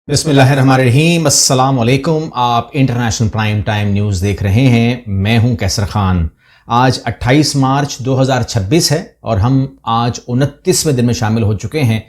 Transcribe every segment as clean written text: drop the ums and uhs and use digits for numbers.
बिस्मिल्लाहिर्रहमानिर्रहीम, अस्सलाम वालेकुम। आप इंटरनेशनल प्राइम टाइम न्यूज़ देख रहे हैं। मैं हूं कैसर खान। आज 28 मार्च 2026 है और हम आज 29वें दिन में शामिल हो चुके हैं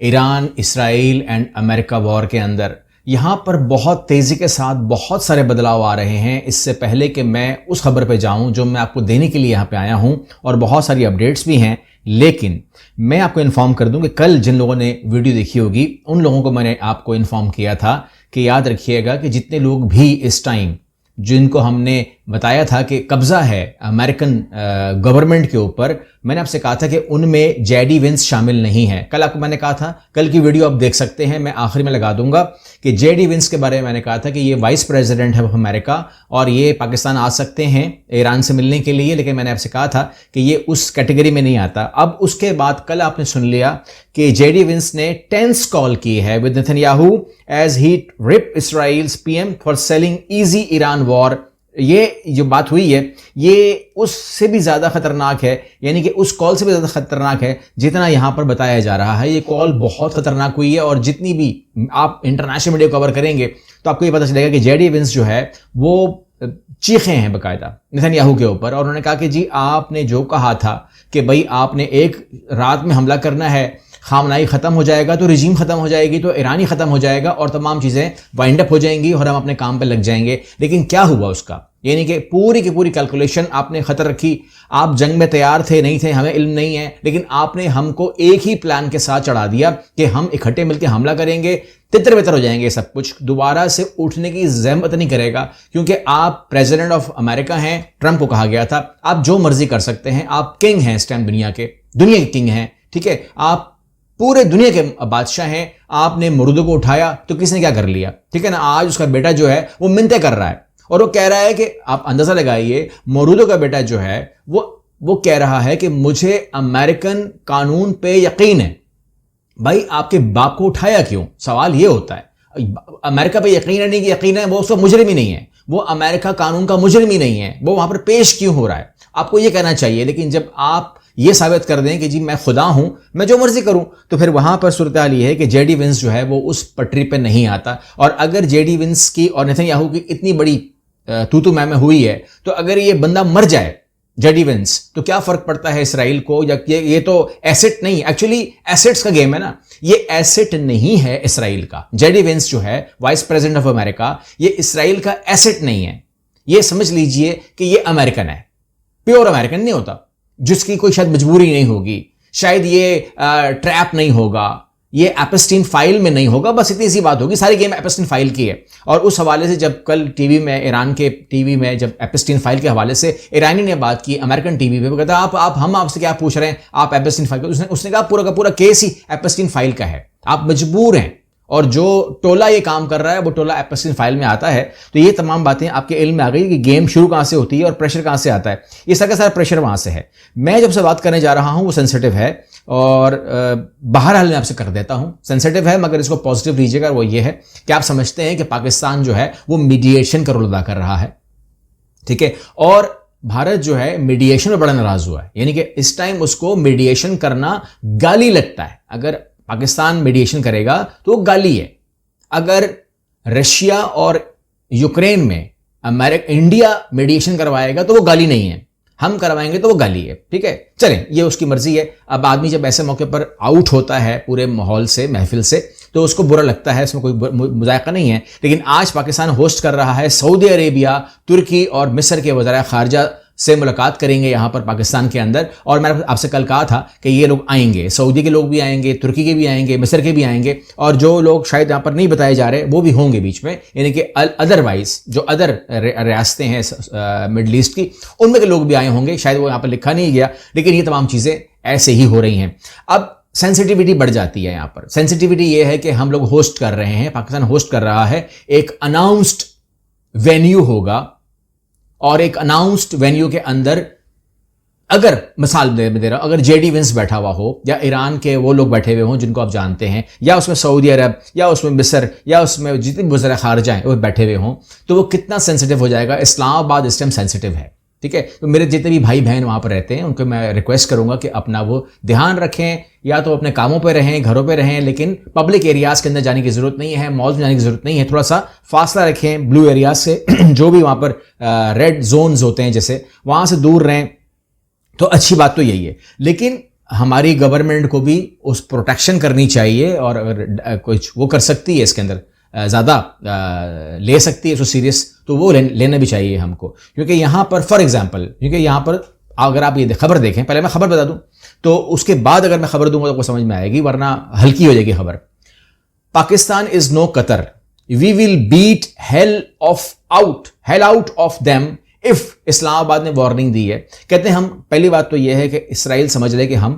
Iran, Israel and America war के अंदर। यहाँ पर बहुत तेज़ी के साथ बहुत सारे बदलाव आ रहे हैं। इससे पहले कि मैं उस खबर पे जाऊं जो मैं आपको देने के लिए यहाँ पे आया हूँ, और बहुत सारी अपडेट्स भी हैं, लेकिन मैं आपको इन्फॉर्म कर दूं कि कल जिन लोगों ने वीडियो देखी होगी उन लोगों को मैंने आपको इन्फॉर्म किया था कि याद रखिएगा कि जितने लोग भी इस टाइम जिनको हमने बताया था कि कब्जा है अमेरिकन गवर्नमेंट के ऊपर, मैंने आपसे कहा था कि उनमें जेडी विंस शामिल नहीं है। कल आपको मैंने कहा था, कल की वीडियो आप देख सकते हैं, मैं आखिरी में लगा दूंगा, कि जेडी विंस के बारे में मैंने कहा था कि ये वाइस प्रेसिडेंट है अमेरिका और ये पाकिस्तान आ सकते हैं ईरान से मिलने के लिए, लेकिन मैंने आपसे कहा था कि ये उस कैटेगरी में नहीं आता। अब उसके बाद कल आपने सुन लिया कि जेडी विंस ने टेंस कॉल की है with Netanyahu as he rip Israel's PM for selling easy Iran war. ये जो बात हुई है ये उससे भी ज़्यादा खतरनाक है, यानी कि उस कॉल से भी ज़्यादा खतरनाक है जितना यहाँ पर बताया जा रहा है। ये कॉल बहुत खतरनाक हुई है और जितनी भी आप इंटरनेशनल मीडिया कवर करेंगे तो आपको ये पता चलेगा कि जेडी विंस जो है वो चीखे हैं बाकायदा नेतन्याहू के ऊपर, और उन्होंने कहा कि जी आपने जो कहा था कि भाई आपने एक रात में हमला करना है, खामनाई ख़त्म हो जाएगा तो रिजीम ख़त्म हो जाएगी, तो ईरान ही ख़त्म हो जाएगा और तमाम चीज़ें वाइंड अप हो जाएंगी और हम अपने काम पे लग जाएंगे। लेकिन क्या हुआ उसका, यानी कि पूरी की पूरी कैलकुलेशन आपने खतर रखी। आप जंग में तैयार थे नहीं थे हमें इल्म नहीं है, लेकिन आपने हमको एक ही प्लान के साथ चढ़ा दिया कि हम इकट्ठे मिलकर हमला करेंगे, तितर बितर हो जाएंगे, सब कुछ दोबारा से उठने की ज़हमत नहीं करेगा, क्योंकि आप प्रेसिडेंट ऑफ अमेरिका हैं। ट्रंप को कहा गया था आप जो मर्जी कर सकते हैं, आप किंग हैं इस टाइम, दुनिया के किंग हैं, ठीक है, आप पूरे दुनिया के बादशाह हैं। आपने मुर्दों को उठाया तो किसने क्या कर लिया, ठीक है ना। आज उसका बेटा जो है वो मिन्नतें कर रहा है और वो कह रहा है कि आप अंदाजा लगाइए, मौरूदों का बेटा जो है वो कह रहा है कि मुझे अमेरिकन कानून पे यकीन है। भाई आपके बाप को उठाया क्यों, सवाल ये होता है। अमेरिका पे यकीन है, नहीं कि यकीन है, वो उसका मुजरिम ही नहीं है, वो अमेरिका कानून का मुजरिम ही नहीं है, वो वहां पर पेश क्यों हो रहा है, आपको ये कहना चाहिए। लेकिन जब आप ये साबित कर दें कि जी मैं खुदा हूं, मैं जो मर्जी करूं, तो फिर वहां पर सूरत हाल ये है कि जेडी विंस जो है वो उस पटरी पे नहीं आता। और अगर जेडी विंस की और नेतन्याहू की इतनी बड़ी तू मैं हुई है, तो अगर ये बंदा मर जाए जेडी विंस, तो क्या फर्क पड़ता है इसराइल को। या ये तो एसेट नहीं, एक्चुअली एसेट्स का गेम है ना, ये एसेट नहीं है इसराइल का। जेडी विंस जो है वाइस प्रेसिडेंट ऑफ अमेरिका, ये इसराइल का एसेट नहीं है। ये समझ लीजिए कि ये अमेरिकन है, प्योर अमेरिकन नहीं होता, जिसकी कोई शायद मजबूरी नहीं होगी, शायद ये ट्रैप नहीं होगा, ये एपस्टीन फाइल में नहीं होगा, बस इतनी सी बात होगी। सारी गेम एपस्टीन फाइल की है। और उस हवाले से जब कल टीवी में, ईरान के टीवी में, जब एपस्टीन फाइल के हवाले से ईरानी ने बात की अमेरिकन टीवी पे, वो कहता आप हम आपसे क्या पूछ रहे हैं, आप एपस्टीन फाइल, उसने कहा पूरा का पूरा केस ही एपस्टीन फाइल का है, आप मजबूर हैं, और जो टोला ये काम कर रहा है वो टोला एपस्टीन फाइल में आता है। तो ये तमाम बातें आपके इल्म में आ गई कि गेम शुरू कहां से होती है और प्रेशर कहां से आता है। ये सारा का सारा प्रेशर वहां से है। मैं जब से बात करने जा रहा हूं वो सेंसिटिव है, और बहरहाल मैं आपसे कर देता हूं, सेंसिटिव है मगर इसको पॉजिटिव लीजिएगा। वो ये है कि आप समझते हैं कि पाकिस्तान जो है वो मीडिएशन का रोल अदा कर रहा है, ठीक है, और भारत जो है मीडिएशन में बड़ा नाराज हुआ है, यानी कि इस टाइम उसको मीडिएशन करना गाली लगता है। अगर पाकिस्तान मीडिएशन करेगा तो वो गाली है। अगर रशिया और यूक्रेन में इंडिया मीडिएशन करवाएगा तो वो गाली नहीं है, हम करवाएंगे तो वो गाली है, ठीक है। चलें, ये उसकी मर्जी है। अब आदमी जब ऐसे मौके पर आउट होता है पूरे माहौल से, महफिल से, तो उसको बुरा लगता है, इसमें कोई मुज़ायका नहीं है। लेकिन आज पाकिस्तान होस्ट कर रहा है, सऊदी अरेबिया, तुर्की और मिस्र के वज़ीर ख़ारिजा से मुलाकात करेंगे यहाँ पर पाकिस्तान के अंदर। और मैंने आपसे कल कहा था कि ये लोग आएंगे, सऊदी के लोग भी आएंगे, तुर्की के भी आएंगे, मिस्र के भी आएंगे, और जो लोग शायद यहाँ पर नहीं बताए जा रहे वो भी होंगे बीच में, यानी कि अदरवाइज जो अदर रियासतें हैं मिडल ईस्ट की, उनमें के लोग भी आए होंगे। शायद वो यहाँ पर लिखा नहीं गया, लेकिन ये तमाम चीज़ें ऐसे ही हो रही हैं। अब सेंसिटिविटी बढ़ जाती है यहाँ पर। सेंसिटिविटी ये है कि हम लोग होस्ट कर रहे हैं, पाकिस्तान होस्ट कर रहा है, एक अनाउंस्ड वेन्यू होगा, और एक अनाउंस्ड वेन्यू के अंदर, अगर मिसाल दे रहा हूं, अगर जेडी विंस बैठा हुआ हो, या ईरान के वो लोग बैठे हुए हों जिनको आप जानते हैं, या उसमें सऊदी अरब, या उसमें मिस्र, या उसमें जितने वज़ीर ख़ारिजा हैं वो बैठे हुए हों, तो वो कितना सेंसिटिव हो जाएगा। इस्लामाबाद इस टाइम सेंसिटिव है, ठीक है। तो मेरे जितने भी भाई बहन वहाँ पर रहते हैं उनको मैं रिक्वेस्ट करूँगा कि अपना वो ध्यान रखें, या तो अपने कामों पे रहें, घरों पे रहें, लेकिन पब्लिक एरियाज के अंदर जाने की ज़रूरत नहीं है, मॉल्स में जाने की ज़रूरत नहीं है। थोड़ा सा फासला रखें ब्लू एरियाज से जो भी वहाँ पर रेड जोन्स होते हैं जैसे, वहाँ से दूर रहें। तो अच्छी बात तो यही है, लेकिन हमारी गवर्नमेंट को भी उस प्रोटेक्शन करनी चाहिए, और अगर कुछ वो कर सकती है इसके अंदर ज़्यादा ले सकती है इसको सीरियस, तो वो लेना भी चाहिए हमको। क्योंकि यहाँ पर फॉर एग्जांपल, क्योंकि यहाँ पर अगर आप ये खबर देखें, पहले मैं खबर बता दूं तो उसके बाद अगर मैं खबर दूंगा तो आपको समझ में आएगी, वरना हल्की हो जाएगी खबर। Pakistan is no Qatar, we will beat hell out of them if, Islamabad ने वार्निंग दी है। कहते हैं हम, पहली बात तो यह है कि इसराइल समझ ले कि हम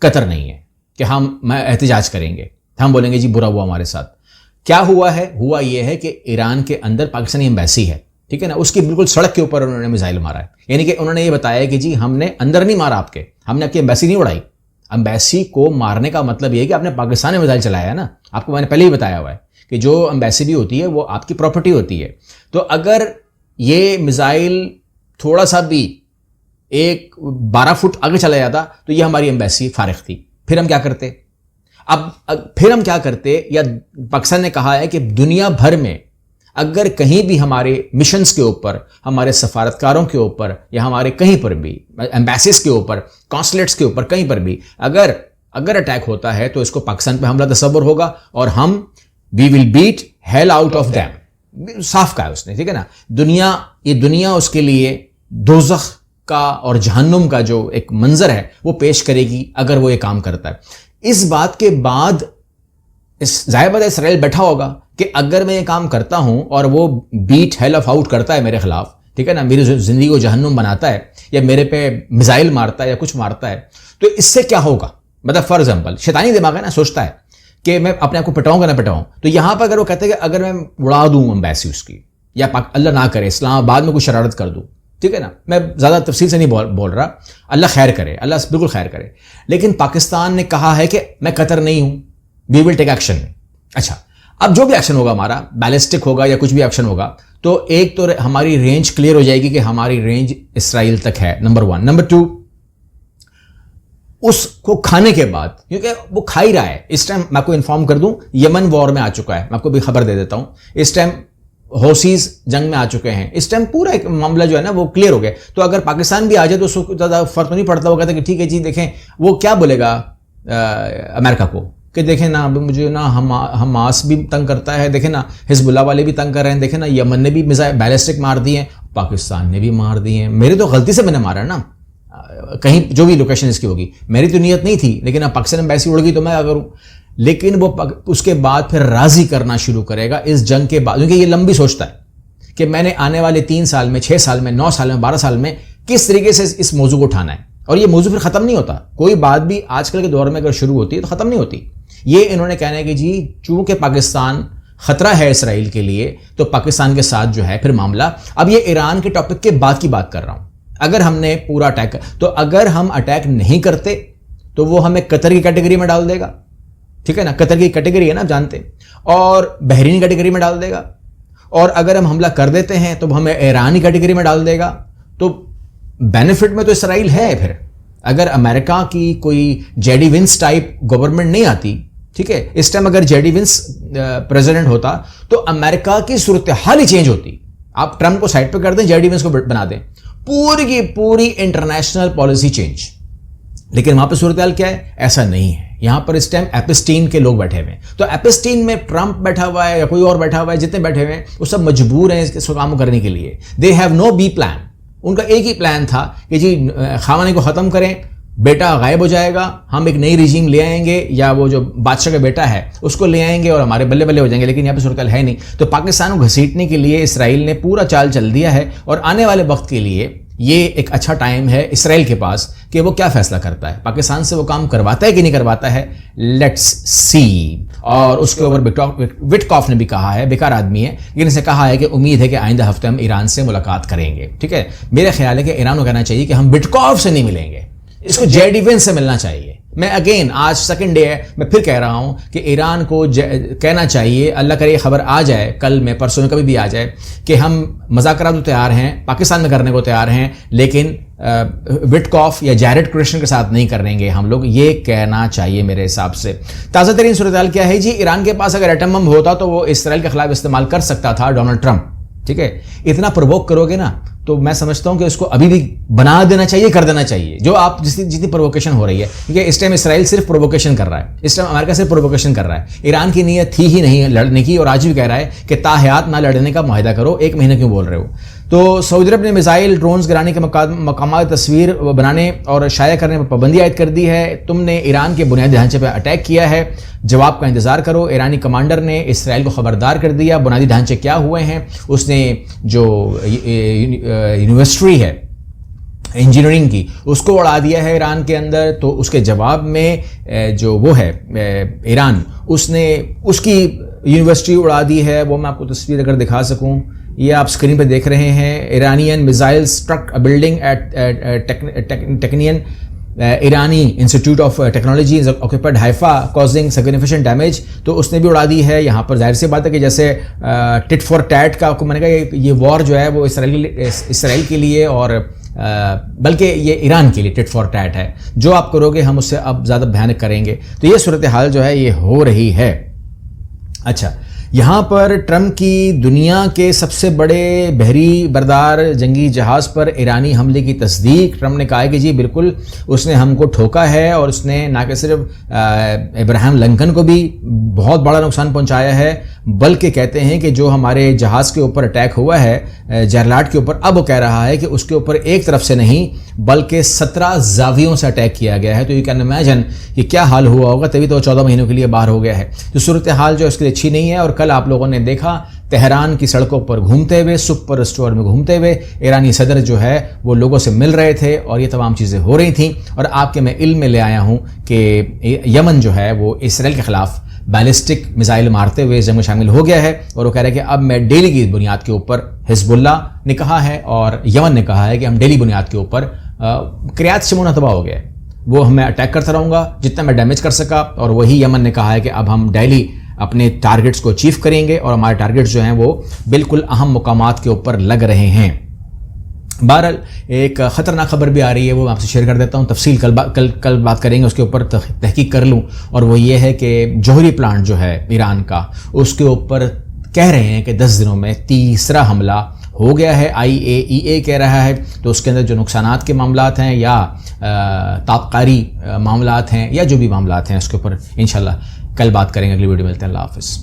कतर नहीं है, कि हम एहतजाज करेंगे, हम बोलेंगे जी बुरा हुआ हमारे साथ। क्या हुआ है? हुआ यह है कि ईरान के अंदर पाकिस्तानी एम्बेसी है, ठीक है ना, उसकी बिल्कुल सड़क के ऊपर उन्होंने मिसाइल मारा है। यानी कि उन्होंने ये बताया कि जी हमने अंदर नहीं मारा आपके, हमने आपकी एम्बेसी नहीं उड़ाई। एम्बेसी को मारने का मतलब ये है कि आपने पाकिस्तान में मिसाइल चलाया है ना, आपको मैंने पहले ही बताया हुआ है कि जो एम्बेसी भी होती है वो आपकी प्रॉपर्टी होती है। तो अगर ये मिसाइल थोड़ा सा भी 12 फुट आगे चला जाता तो ये हमारी एम्बेसी फारिग थी, फिर हम क्या करते? फिर हम क्या करते? या पाकिस्तान ने कहा है कि दुनिया भर में अगर कहीं भी हमारे मिशंस के ऊपर, हमारे सफारतकारों के ऊपर, या हमारे कहीं पर भी एम्बेसीज के ऊपर, कॉन्सुलेट्स के ऊपर, कहीं पर भी अगर अटैक होता है तो इसको पाकिस्तान पे हमला तस्वर होगा, और हम we will beat hell out of them. साफ कहा है उसने, ठीक है ना। ये दुनिया उसके लिए दोज़ख का और जहन्नुम का जो एक मंजर है वो पेश करेगी अगर वो ये काम करता है। इस बात के बाद जाहिर बात है इसराइल बैठा होगा कि अगर मैं ये काम करता हूं और वो बीट हेल ऑफ आउट करता है मेरे खिलाफ, ठीक है ना, मेरी जिंदगी को जहन्नुम बनाता है, या मेरे पे मिसाइल मारता है, या कुछ मारता है, तो इससे क्या होगा? मतलब फॉर एग्जाम्पल शैतानी दिमाग है ना, सोचता है कि मैं अपने आप को पिटाऊंगा ना पिटाऊं। तो यहां पर अगर वो कहते हैं कि अगर मैं उड़ा दूं एम्बेसी उसकी, या अल्लाह ना करे इस्लामाबाद में कुछ शरारत कर दूं, ठीक है ना, मैं ज़्यादा तफसील से नहीं बोल रहा, अल्लाह खैर करे, अल्लाह बिल्कुल खैर करे, लेकिन पाकिस्तान ने कहा है कि मैं कतर नहीं हूं, वी विल टेक एक्शन। अच्छा, अब जो भी एक्शन होगा हमारा, बैलिस्टिक होगा या कुछ भी एक्शन होगा, तो एक तो हमारी रेंज क्लियर हो जाएगी कि हमारी रेंज इसराइल तक है, नंबर 1। नंबर 2, उसको खाने के बाद, क्योंकि वो खा ही रहा है इस टाइम, मैं आपको इन्फॉर्म कर दूं, यमन वॉर में आ चुका है, मैं आपको भी खबर दे देता हूं, इस टाइम हौसीज जंग में आ चुके हैं, इस टाइम पूरा एक मामला जो है ना वो क्लियर हो गया। तो अगर पाकिस्तान भी आ जाए तो उसको ज़्यादा फर्क तो नहीं पड़ता, वो कहता है कि ठीक है जी, देखें वो क्या बोलेगा अमेरिका को कि देखें ना मुझे ना हमास भी तंग करता है, देखें ना हिजबुल्लाह वाले भी तंग कर रहे हैं, देखें ना यमन ने भी मिसाइल बैलिस्टिक मार दिए हैं, पाकिस्तान ने भी मार दिए हैं, मेरी तो गलती से मैंने मारा ना, कहीं जो भी लोकेशन इसकी होगी, मेरी तो नीयत नहीं थी, लेकिन अब पाकिस्तान एम्बेसी उड़ गई तो मैं करूँ। लेकिन वो उसके बाद फिर राजी करना शुरू करेगा इस जंग के बाद, क्योंकि ये लंबी सोचता है कि मैंने आने वाले 3 साल में, 6 साल में, 9 साल में, 12 साल में किस तरीके से इस मौजू को उठाना है। और ये मौजू फिर खत्म नहीं होता, कोई बात भी आजकल के दौर में अगर शुरू होती है तो खत्म नहीं होती। ये इन्होंने कहना है कि जी चूंकि पाकिस्तान खतरा है इसराइल के लिए, तो पाकिस्तान के साथ जो है फिर मामला। अब ये ईरान के टॉपिक के बाद की बात कर रहा हूं। अगर हमने पूरा अटैक, तो अगर हम अटैक नहीं करते तो वो हमें कतर की कैटेगरी में डाल देगा, ठीक है ना, कतर की कैटेगरी है ना, आप जानते हैं, और बहरीन कैटेगरी में डाल देगा। और अगर हम हमला कर देते हैं तो हमें ईरानी कैटेगरी में डाल देगा। तो बेनिफिट में तो इसराइल है। फिर अगर अमेरिका की कोई जेडी विंस टाइप गवर्नमेंट नहीं आती, ठीक है, इस टाइम अगर जेडी विंस प्रेसिडेंट होता तो अमेरिका की सूरत हाल ही चेंज होती। आप ट्रंप को साइड पे कर दें, जेडी विंस को बना दें, पूरी की पूरी इंटरनेशनल पॉलिसी चेंज। लेकिन वहां पर सूरत हाल क्या है? ऐसा नहीं है। यहां पर इस टाइम एपिस्टीन के लोग बैठे हुए हैं। तो एपिस्टीन में ट्रंप बैठा हुआ है या कोई और बैठा हुआ है, जितने बैठे हुए हैं वो सब मजबूर हैं इसके काम करने के लिए। They have no B plan. उनका एक ही प्लान था कि जी खामनेई को खत्म करें, बेटा गायब हो जाएगा, हम एक नई रिजीम ले आएंगे, या वो जो बादशाह का बेटा है उसको ले आएंगे और हमारे बल्ले बल्ले हो जाएंगे। लेकिन यहाँ पे सूरत है नहीं। तो पाकिस्तान को घसीटने के लिए इसराइल ने पूरा चाल चल दिया है, और आने वाले वक्त के लिए ये एक अच्छा टाइम है इसराइल के पास कि वो क्या फैसला करता है, पाकिस्तान से वो काम करवाता है कि नहीं करवाता है। Let's see. और उसके ऊपर विटकॉफ ने भी कहा है, बेकार आदमी है लेकिन इसे कहा है कि उम्मीद है कि आइंदा हफ्ते हम ईरान से मुलाकात करेंगे। ठीक है, मेरा ख्याल है कि ईरान को कहना चाहिए कि हम विटकॉफ से नहीं मिलेंगे, इसको जेडी वेंस से मिलना चाहिए। मैं अगेन आज सेकंड डे है, मैं फिर कह रहा हूं कि ईरान को कहना चाहिए, अल्लाह करे खबर आ जाए कल में, परसों में, कभी भी आ जाए, कि हम मुज़ाकरात तो तैयार हैं, पाकिस्तान में करने को तैयार हैं, लेकिन विटकॉफ या जैरेड कुरेशन के साथ नहीं करेंगे हम लोग, ये कहना चाहिए मेरे हिसाब से। ताज़ा तरीन सूरत क्या है जी, ईरान के पास अगर एटम बम होता तो वो इसराइल के खिलाफ इस्तेमाल कर सकता था डोनाल्ड ट्रंप, ठीक है। इतना प्रोवोक करोगे ना तो मैं समझता हूं कि उसको अभी भी बना देना चाहिए, कर देना चाहिए, जो आप जितनी प्रोवोकेशन हो रही है, क्योंकि इस टाइम इसराइल सिर्फ प्रोवोकेशन कर रहा है, इस टाइम अमेरिका सिर्फ प्रोवोकेशन कर रहा है। ईरान की नीयत थी ही नहीं लड़ने की, और आज भी कह रहा है कि ताहयात ना लड़ने का मुआहदा करो, 1 महीने क्यों बोल रहे हो। तो सऊदी अरब ने मिसाइल ड्रोन्स गिराने के मकामात तस्वीर बनाने और शाया करने पर पाबंदी आयद कर दी है। तुमने ईरान के बुनियादी ढांचे पर अटैक किया है, जवाब का इंतजार करो। ईरानी कमांडर ने इसराइल को खबरदार कर दिया। बुनियादी ढांचे क्या हुए हैं, उसने जो यूनिवर्सिटी है इंजीनियरिंग की, उसको उड़ा दिया है ईरान के अंदर। तो उसके जवाब में जो वो है ईरान, उसने उसकी यूनिवर्सिटी उड़ा दी है। वो मैं आपको तस्वीर अगर दिखा सकूं, ये आप स्क्रीन पे देख रहे हैं। Iranian missile struck a building at Technion ईरानी institute of technology is occupied Haifa causing significant damage. तो उसने भी उड़ा दी है। यहाँ पर जाहिर सी बात है कि जैसे टिट फॉर टैट का आपको मैंने कहा, ये वॉर जो है वो इसराइल के लिए और बल्कि ये ईरान के लिए टिट फॉर टैट है। जो आप करोगे हम उससे अब ज़्यादा भयानक करेंगे। तो ये सूरत हाल जो है ये हो रही है। अच्छा, यहाँ पर ट्रंप की दुनिया के सबसे बड़े बहरी बरदार जंगी जहाज़ पर ईरानी हमले की तस्दीक। ट्रंप ने कहा है कि जी बिल्कुल उसने हमको ठोका है, और उसने ना कि सिर्फ इब्राहिम लिंकन को भी बहुत बड़ा नुकसान पहुंचाया है, बल्कि कहते हैं कि जो हमारे जहाज़ के ऊपर अटैक हुआ है जरलाट के ऊपर, अब वो कह रहा है कि उसके ऊपर एक तरफ से नहीं बल्कि 17 जावियों से अटैक किया गया है। तो यू कैन इमेजिन कि क्या हाल हुआ होगा, तभी तो 14 महीनों के लिए बाहर हो गया है। तो सूरत हाल जो इसके लिए अच्छी नहीं है। और कल आप लोगों ने देखा तेहरान की सड़कों पर घूमते हुए, सुपर स्टोर में घूमते हुए ईरानी सदर जो है वो लोगों से मिल रहे थे, और ये तमाम चीज़ें हो रही थी। और आपके मैं इल्म में ले आया हूँ कि यमन जो है वो इसराइल के खिलाफ बैलिस्टिक मिसाइल मारते हुए इस जंग में शामिल हो गया है। और वो कह रहा है कि अब मैं डेली की बुनियाद के ऊपर, हिजबुल्लाह ने कहा है और यमन ने कहा है कि हम डेली बुनियाद के ऊपर किरात शमूना तबाह हो गया है, वो मैं अटैक करता रहूँगा जितना मैं डैमेज कर सका। और वही यमन ने कहा है कि अब हम डेली अपने टारगेट्स को अचीव करेंगे, और हमारे टारगेट्स जो हैं वो बिल्कुल अहम मुकामात के ऊपर लग रहे हैं। बहरहाल एक ख़तरनाक खबर भी आ रही है, वो मैं आपसे शेयर कर देता हूँ। तफसील कल बात करेंगे, उसके ऊपर तहकीक कर लूँ। और वो ये है कि जौहरी प्लांट जो है ईरान का, उसके ऊपर कह रहे हैं कि 10 दिनों में तीसरा हमला हो गया है, IAEA कह रहा है। तो उसके अंदर जो नुकसानात के मामलात हैं या ताबकारी मामलात हैं या जो भी मामलात हैं, उसके ऊपर इंशाल्लाह कल बात करेंगे। अगली वीडियो मिलते हैं। अल्लाह हाफ़िज़।